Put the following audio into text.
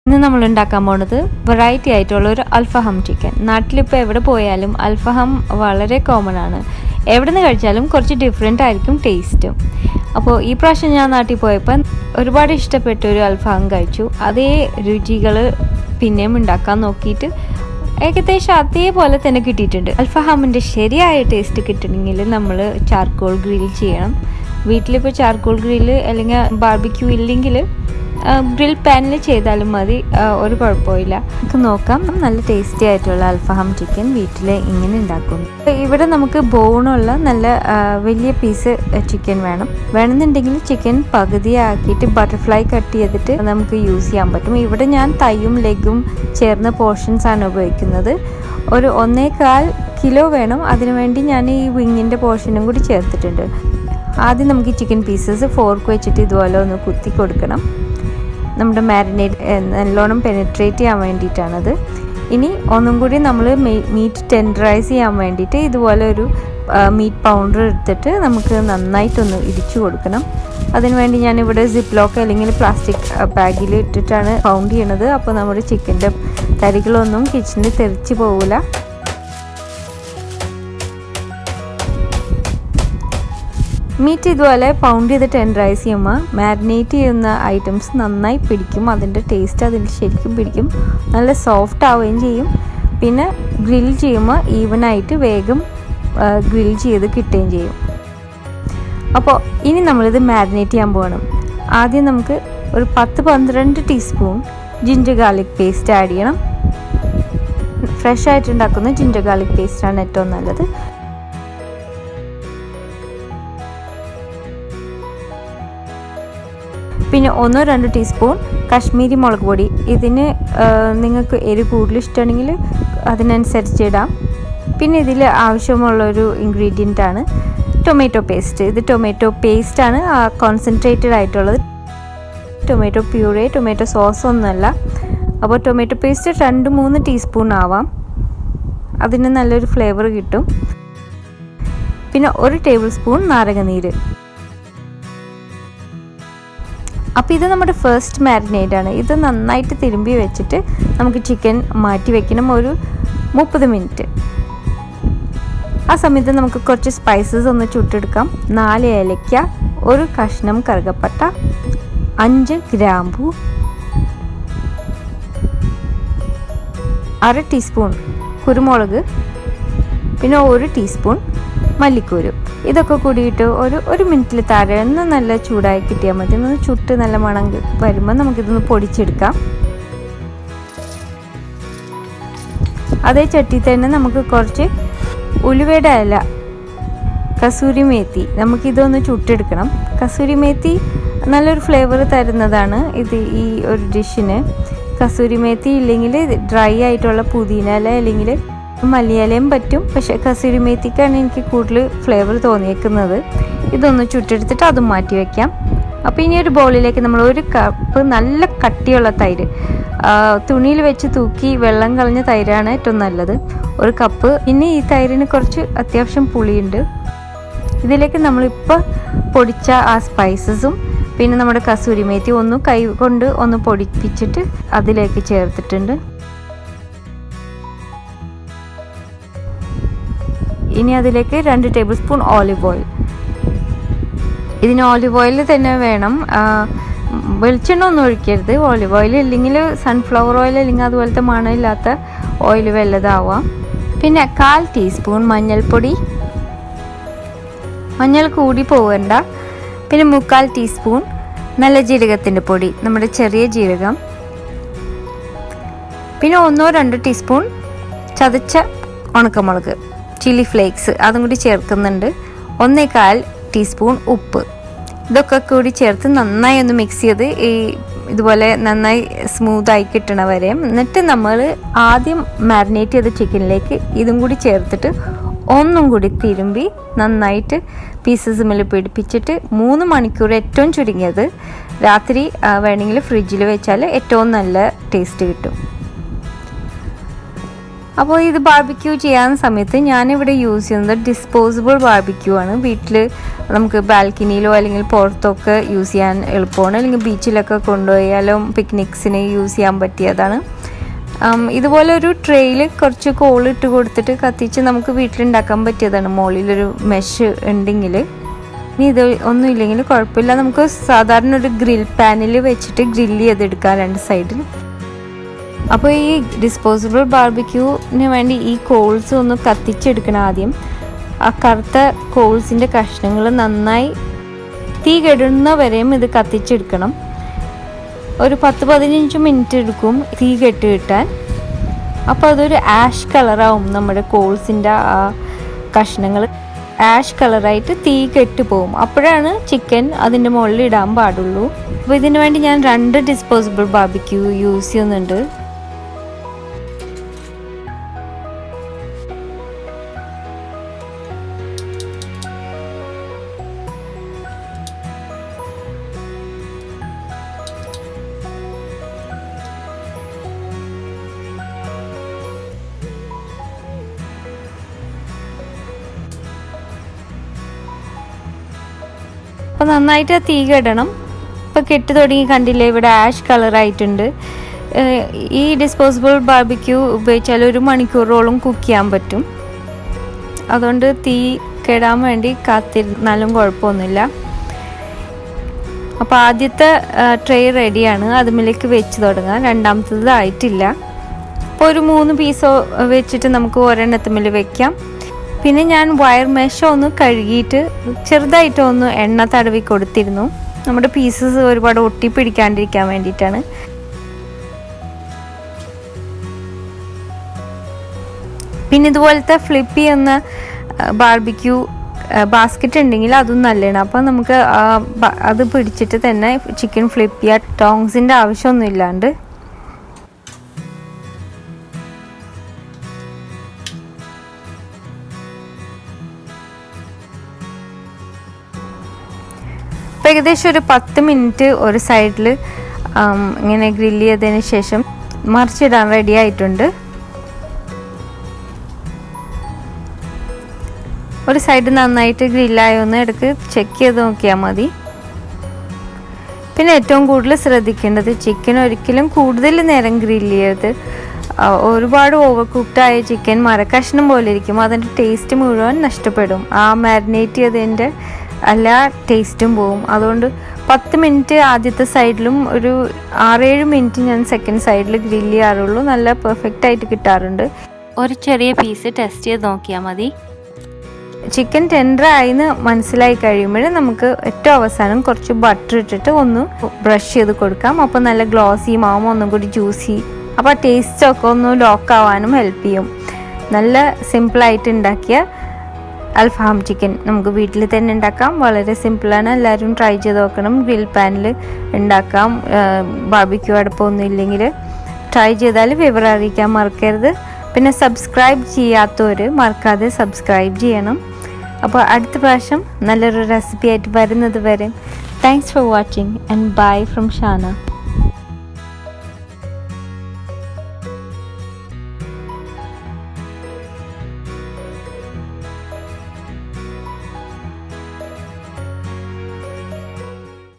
ഇന്ന് നമ്മൾ ഉണ്ടാക്കാൻ പോണത് വെറൈറ്റി ആയിട്ടുള്ള ഒരു അൽഫഹം ചിക്കൻ. നാട്ടിലിപ്പോൾ എവിടെ പോയാലും അൽഫഹം വളരെ കോമൺ ആണ്. എവിടെ നിന്ന് കഴിച്ചാലും കുറച്ച് ഡിഫറെൻ്റ് ആയിരിക്കും ടേസ്റ്റും. അപ്പോൾ ഈ പ്രാവശ്യം ഞാൻ നാട്ടിൽ പോയപ്പോൾ ഒരുപാട് ഇഷ്ടപ്പെട്ട ഒരു അൽഫഹം കഴിച്ചു. അതേ രുചികൾ പിന്നെയും ഉണ്ടാക്കാൻ നോക്കിയിട്ട് ഏകദേശം അതേപോലെ തന്നെ കിട്ടിയിട്ടുണ്ട്. അൽഫഹാമിൻ്റെ ശരിയായ ടേസ്റ്റ് കിട്ടണമെങ്കിൽ നമ്മൾ ചാർക്കോൾ ഗ്രിൽ ചെയ്യണം. വീട്ടിലിപ്പോൾ ചാർക്കോൾ ഗ്രില്ല് അല്ലെങ്കിൽ ബാർബിക്യൂ ഇല്ലെങ്കിൽ ഗ്രിൽ പാനിൽ ചെയ്താലും മതി, ഒരു കുഴപ്പമില്ല. നമുക്ക് നോക്കാം നല്ല ടേസ്റ്റി ആയിട്ടുള്ള അൽഫഹാം ചിക്കൻ വീട്ടിൽ ഇങ്ങനെ ഉണ്ടാക്കും. ഇവിടെ നമുക്ക് ബോണുള്ള നല്ല വലിയ പീസ് ചിക്കൻ വേണമെന്നുണ്ടെങ്കിൽ ചിക്കൻ പകുതിയാക്കിയിട്ട് ബട്ടർഫ്ലൈ കട്ട് ചെയ്തിട്ട് നമുക്ക് യൂസ് ചെയ്യാൻ പറ്റും. ഇവിടെ ഞാൻ തൈയും ലെഗും ചേർന്ന പോർഷൻസ് ആണ് ഉപയോഗിക്കുന്നത്. ഒരു 1.25 കിലോ വേണം. അതിനുവേണ്ടി ഞാൻ ഈ വിങ്ങിൻ്റെ പോർഷനും കൂടി ചേർത്തിട്ടുണ്ട്. ആദ്യം നമുക്ക് ചിക്കൻ പീസസ് ഫോർക്ക് വെച്ചിട്ട് ഇതുപോലെ ഒന്ന് കുത്തി കൊടുക്കണം. നമ്മുടെ മാരിനേറ്റ് നല്ലോണം പെനിട്രേറ്റ് ചെയ്യാൻ വേണ്ടിയിട്ടാണത്. ഇനി ഒന്നും കൂടി നമ്മൾ മീറ്റ് ടെൻഡറൈസ് ചെയ്യാൻ വേണ്ടിയിട്ട് ഇതുപോലെ ഒരു മീറ്റ് പൗഡർ എടുത്തിട്ട് നമുക്ക് നന്നായിട്ടൊന്ന് ഇടിച്ചു കൊടുക്കണം. അതിനുവേണ്ടി ഞാനിവിടെ സിപ്പ് ലോക്ക് അല്ലെങ്കിൽ പ്ലാസ്റ്റിക് ബാഗിൽ ഇട്ടിട്ടാണ് പൗണ്ട് ചെയ്യണത്. അപ്പോൾ നമ്മുടെ ചിക്കൻ്റെ തരികളൊന്നും കിച്ചണിൽ തെറിച്ച് പോകില്ല. മീറ്റ് ഇതുപോലെ പൗണ്ട് ചെയ്ത് ടെൻഡറൈസ് ചെയ്യുമ്പോൾ മാരിനേറ്റ് ചെയ്യുന്ന ഐറ്റംസ് നന്നായി പിടിക്കും. അതിൻ്റെ ടേസ്റ്റ് അതിൽ ശരിക്കും പിടിക്കും. നല്ല സോഫ്റ്റ് ആവുകയും ചെയ്യും. പിന്നെ ഗ്രിൽ ചെയ്യുമ്പോൾ ഈവനായിട്ട് വേഗം ഗ്രിൽ ചെയ്ത് കിട്ടുകയും ചെയ്യും. അപ്പോൾ ഇനി നമ്മളിത് മാരിനേറ്റ് ചെയ്യാൻ പോകണം. ആദ്യം നമുക്ക് ഒരു 10-12 teaspoon ginger garlic paste add ചെയ്യണം. ഫ്രഷ് ആയിട്ട് ഉണ്ടാക്കുന്ന ജിഞ്ചർ ഗാർലിക് പേസ്റ്റാണ് ഏറ്റവും നല്ലത്. പിന്നെ 1-2 ടീസ്പൂൺ കാശ്മീരി മുളക് പൊടി. ഇതിന് നിങ്ങൾക്ക് എരി കൂടുതൽ ഇഷ്ടമാണെങ്കിൽ അതിനനുസരിച്ച് ഇടാം. പിന്നെ ഇതിൽ ആവശ്യമുള്ളൊരു ഇൻഗ്രീഡിയൻ്റ് ആണ് ടൊമാറ്റോ പേസ്റ്റ്. ഇത് ടൊമാറ്റോ പേസ്റ്റാണ് കോൺസെൻട്രേറ്റഡ് ആയിട്ടുള്ളത്. ടൊമാറ്റോ പ്യൂറേ, ടൊമാറ്റോ സോസ് ഒന്നുമല്ല. അപ്പോൾ ടൊമാറ്റോ പേസ്റ്റ് 2-3 ടീസ്പൂൺ ആവാം. അതിന് നല്ലൊരു ഫ്ലേവർ കിട്ടും. പിന്നെ 1 ടേബിൾ സ്പൂൺ നാരങ്ങനീര്. അപ്പോൾ ഇത് നമ്മുടെ ഫസ്റ്റ് മാരിനേറ്റ് ആണ്. ഇത് നന്നായിട്ട് തിരുമ്പി വെച്ചിട്ട് നമുക്ക് ചിക്കൻ മാറ്റി വെക്കണം ഒരു 30 മിനിറ്റ്. ആ സമയത്ത് നമുക്ക് കുറച്ച് സ്പൈസസ് ഒന്ന് ചുട്ടെടുക്കാം. 4 ഏലക്ക, 1 കഷ്ണം കറുകപ്പട്ട, 5 ഗ്രാമ്പൂ, 1/2 ടീസ്പൂൺ കുരുമുളക്, പിന്നെ 1 ടീസ്പൂൺ മല്ലിക്കൂരു. ഇതൊക്കെ കൂടിയിട്ട് ഒരു മിനിറ്റിൽ താഴെ ഒന്ന് നല്ല ചൂടായി കിട്ടിയാൽ മതി. ഒന്ന് ചുട്ട് നല്ല മണം വരുമ്പോൾ നമുക്കിതൊന്ന് പൊടിച്ചെടുക്കാം. അതേ ചട്ടിയിൽ തന്നെ നമുക്ക് കുറച്ച് ഉലുവയുടെ ഇല, കസൂരി മേത്തി, നമുക്കിതൊന്ന് ചുട്ടെടുക്കണം. കസൂരി മേത്തി നല്ലൊരു ഫ്ലേവർ തരുന്നതാണ് ഈ ഒരു ഡിഷിന്. കസൂരി മേത്തി ഇല്ലെങ്കിൽ ഡ്രൈ ആയിട്ടുള്ള പുതിന ഇല അല്ലെങ്കിൽ മല്ലിയിലയും പറ്റും. പക്ഷേ കസൂരി മേത്തിക്കാണ് എനിക്ക് കൂടുതൽ ഫ്ലേവർ തോന്നിയേക്കുന്നത്. ഇതൊന്ന് ചുട്ടെടുത്തിട്ട് അതും മാറ്റി വയ്ക്കാം. അപ്പോൾ ഇനി ഒരു ബൗളിലേക്ക് നമ്മൾ 1 കപ്പ് നല്ല കട്ടിയുള്ള തൈര്, തുണിയിൽ വെച്ച് തൂക്കി വെള്ളം കളഞ്ഞ തൈരാണ് ഏറ്റവും നല്ലത്, 1 കപ്പ്. ഇനി ഈ തൈരിന് കുറച്ച് അത്യാവശ്യം പുളിയുണ്ട്. ഇതിലേക്ക് നമ്മളിപ്പോൾ പൊടിച്ച ആ സ്പൈസസും പിന്നെ നമ്മുടെ കസൂരി മേത്തി ഒന്ന് കൈ കൊണ്ട് ഒന്ന് പൊടിപ്പിച്ചിട്ട് അതിലേക്ക് ചേർത്തിട്ടുണ്ട്. ഇനി അതിലേക്ക് 2 ടേബിൾ സ്പൂൺ ഓലിവ് ഓയിൽ. ഇതിന് ഓലിവ് ഓയിൽ തന്നെ വേണം, വെളിച്ചെണ്ണ ഒന്നും ഒഴിക്കരുത്. ഓലിവ് ഓയിൽ ഇല്ലെങ്കിൽ സൺഫ്ലവർ ഓയിൽ അല്ലെങ്കിൽ അതുപോലത്തെ മണമില്ലാത്ത ഓയിൽ വല്ലതാവാം. പിന്നെ 1/4 ടീസ്പൂൺ മഞ്ഞൾപ്പൊടി, മഞ്ഞൾ കൂടി പോകണ്ട. പിന്നെ 3/4 ടീസ്പൂൺ നല്ല ജീരകത്തിൻ്റെ പൊടി, നമ്മുടെ ചെറിയ ജീരകം. പിന്നെ 1-2 ടീസ്പൂൺ ചതച്ച ഉണക്കമുളക്, ചില്ലി ഫ്ലേക്സ്, അതും കൂടി ചേർക്കുന്നുണ്ട്. 1/4 ടീസ്പൂൺ ഉപ്പ്. ഇതൊക്കെ കൂടി ചേർത്ത് നന്നായി ഒന്ന് മിക്സ് ചെയ്ത് ഇതുപോലെ നന്നായി സ്മൂത്തായി കിട്ടണ വരെ. എന്നിട്ട് നമ്മൾ ആദ്യം മാരിനേറ്റ് ചെയ്ത ചിക്കനിലേക്ക് ഇതും കൂടി ചേർത്തിട്ട് ഒന്നും കൂടി തിരുമ്പി നന്നായിട്ട് പീസസ് മേലെ പിടിപ്പിച്ചിട്ട് 3 മണിക്കൂർ ഏറ്റവും ചുരുങ്ങിയത് രാത്രി വേണമെങ്കിൽ ഫ്രിഡ്ജിൽ വെച്ചാൽ ഏറ്റവും നല്ല ടേസ്റ്റ് കിട്ടും. അപ്പോൾ ഇത് ബാർബിക്യൂ ചെയ്യാൻ സമയത്ത് ഞാനിവിടെ യൂസ് ചെയ്യുന്നത് ഡിസ്പോസിബിൾ ബാർബിക്യൂ ആണ്. വീട്ടിൽ നമുക്ക് ബാൽക്കണിയിലോ അല്ലെങ്കിൽ പുറത്തൊക്കെ യൂസ് ചെയ്യാൻ എളുപ്പമാണ്, അല്ലെങ്കിൽ ബീച്ചിലൊക്കെ കൊണ്ടുപോയാലും പിക്നിക്സിന് യൂസ് ചെയ്യാൻ പറ്റിയതാണ്. ഇതുപോലെ ഒരു ട്രെയിൽ കുറച്ച് കോളിട്ട് കൊടുത്തിട്ട് കത്തിച്ച് നമുക്ക് വീട്ടിലുണ്ടാക്കാൻ പറ്റിയതാണ്. മുകളിലൊരു മെഷ് ഉണ്ടെങ്കിൽ. ഇനി ഇത് ഒന്നുമില്ലെങ്കിൽ കുഴപ്പമില്ല, നമുക്ക് സാധാരണ ഒരു ഗ്രിൽ പാനിൽ വെച്ചിട്ട് ഗ്രില്ല് ചെയ്തെടുക്കാം 2 സൈഡിൽ. അപ്പോൾ ഈ ഡിസ്പോസിബിൾ ബാർബിക്യൂവിന് വേണ്ടി ഈ കോൾസ് ഒന്ന് കത്തിച്ചെടുക്കണം ആദ്യം. ആ കറുത്ത കോൾസിൻ്റെ കഷ്ണങ്ങൾ നന്നായി തീ കെടുന്ന വരെയും ഇത് കത്തിച്ചെടുക്കണം. ഒരു 10-15 മിനിറ്റ് എടുക്കും തീ കെട്ട് കിട്ടാൻ. അപ്പോൾ അതൊരു ആഷ് കളറാവും. നമ്മുടെ കോൾസിൻ്റെ ആ കഷ്ണങ്ങൾ ആഷ് കളറായിട്ട് തീ കെട്ട് പോവും. അപ്പോഴാണ് ചിക്കൻ അതിൻ്റെ മുകളിൽ ഇടാൻ പാടുള്ളൂ. അപ്പോൾ ഇതിന് വേണ്ടി ഞാൻ 2 ഡിസ്പോസിബിൾ ബാർബിക്യൂ യൂസ് ചെയ്യുന്നുണ്ട്. അപ്പോൾ നന്നായിട്ട് തീ കെടണം. ഇപ്പോൾ കെട്ട് തുടങ്ങി കണ്ടില്ലേ, ഇവിടെ ആഷ് കളറായിട്ടുണ്ട്. ഈ ഡിസ്പോസിബിൾ ബാർബിക്യൂ ഉപയോഗിച്ചാൽ 1 മണിക്കൂറോളം കുക്ക് ചെയ്യാൻ പറ്റും. അതുകൊണ്ട് തീ കെടാൻ വേണ്ടി കാത്തിരുന്നാലും കുഴപ്പമൊന്നുമില്ല. അപ്പോൾ ആദ്യത്തെ ട്രേ റെഡിയാണ്, അതുമിലേക്ക് വെച്ച് തുടങ്ങാം. രണ്ടാമത്തത് ആയിട്ടില്ല. അപ്പോൾ ഒരു 3 പീസ് വെച്ചിട്ട് നമുക്ക് ഒരെണ്ണത്തുമ്മിൽ വെക്കാം. പിന്നെ ഞാൻ വയർ മെഷ് ഒന്ന് കഴുകിയിട്ട് ചെറുതായിട്ടൊന്ന് എണ്ണ തടവി കൊടുത്തിരുന്നു. നമ്മുടെ പീസസ് ഒരുപാട് ഒട്ടിപ്പിടിക്കാണ്ടിരിക്കാൻ വേണ്ടിയിട്ടാണ്. പിന്നെ ഇതുപോലത്തെ ഫ്ലിപ്പ് ചെയ്യുന്ന ബാർബിക്യൂ ബാസ്ക്കറ്റ് ഉണ്ടെങ്കിൽ അതും നല്ലതാണ്. അപ്പോൾ നമുക്ക് അത് പിടിച്ചിട്ട് തന്നെ ചിക്കൻ ഫ്ലിപ്പ് ചെയ്യാൻ ടോങ്സിൻ്റെ ആവശ്യമൊന്നും ഇല്ലാണ്ട്. ഏകദേശം ഒരു 10 മിനിറ്റ് ഒരു സൈഡിൽ ഇങ്ങനെ ഗ്രില്ല് ചെയ്തതിന് ശേഷം മറിച്ചിടാൻ റെഡി ആയിട്ടുണ്ട്. ഒരു സൈഡ് നന്നായിട്ട് ഗ്രില്ലായൊന്ന് ഇടയ്ക്ക് ചെക്ക് ചെയ്ത് നോക്കിയാൽ മതി. പിന്നെ ഏറ്റവും കൂടുതൽ ശ്രദ്ധിക്കേണ്ടത് ചിക്കൻ ഒരിക്കലും കൂടുതൽ നേരം ഗ്രില്ല് ചെയ്യരുത്. ഒരുപാട് ഓവർ കുക്ക്ഡായ ചിക്കൻ മരക്കഷ്ണം പോലെ ഇരിക്കും, അതിൻ്റെ ടേസ്റ്റ് മുഴുവൻ നഷ്ടപ്പെടും. ആ മാരിനേറ്റ് ചെയ്തതിൻ്റെ എല്ലാ ടേസ്റ്റും പോവും. അതുകൊണ്ട് 10 മിനിറ്റ് ആദ്യത്തെ സൈഡിലും ഒരു 6-7 മിനിറ്റ് ഞാൻ സെക്കൻഡ് സൈഡിൽ ഗ്രില്ല് ചെയ്യാറുള്ളൂ. നല്ല പെർഫെക്റ്റ് ആയിട്ട് കിട്ടാറുണ്ട്. ഒരു ചെറിയ പീസ് ടെസ്റ്റ് ചെയ്ത് നോക്കിയാൽ മതി. ചിക്കൻ ടെൻഡർ ആയിന്ന് മനസ്സിലായി കഴിയുമ്പോൾ നമുക്ക് ഏറ്റവും അവസാനം കുറച്ച് ബട്ടർ ഇട്ടിട്ട് ഒന്ന് ബ്രഷ് ചെയ്ത് കൊടുക്കാം. അപ്പോൾ നല്ല ഗ്ലോസി മാവും ഒന്നും കൂടി ജ്യൂസി, അപ്പോൾ ടേസ്റ്റൊക്കെ ഒന്ന് ലോക്ക് ആവാനും ഹെൽപ്പ് ചെയ്യും. നല്ല സിമ്പിളായിട്ട് ഉണ്ടാക്കിയ അൽഫാം ചിക്കൻ നമുക്ക് വീട്ടിൽ തന്നെ ഉണ്ടാക്കാം. വളരെ സിമ്പിളാണ്, എല്ലാവരും ട്രൈ ചെയ്ത് നോക്കണം. ഗ്രിൽ പാനിൽ ഉണ്ടാക്കാം. ബാർബിക്യൂ അടുപ്പൊന്നും ഇല്ലെങ്കിൽ ട്രൈ ചെയ്താൽ വിവരം അറിയിക്കാൻ മറക്കരുത്. പിന്നെ സബ്സ്ക്രൈബ് ചെയ്യാത്തവർ മറക്കാതെ സബ്സ്ക്രൈബ് ചെയ്യണം. അപ്പോൾ അടുത്ത പ്രാവശ്യം നല്ലൊരു റെസിപ്പി ആയിട്ട് വരുന്നത് വരെ thanks for watching and bye from Shana.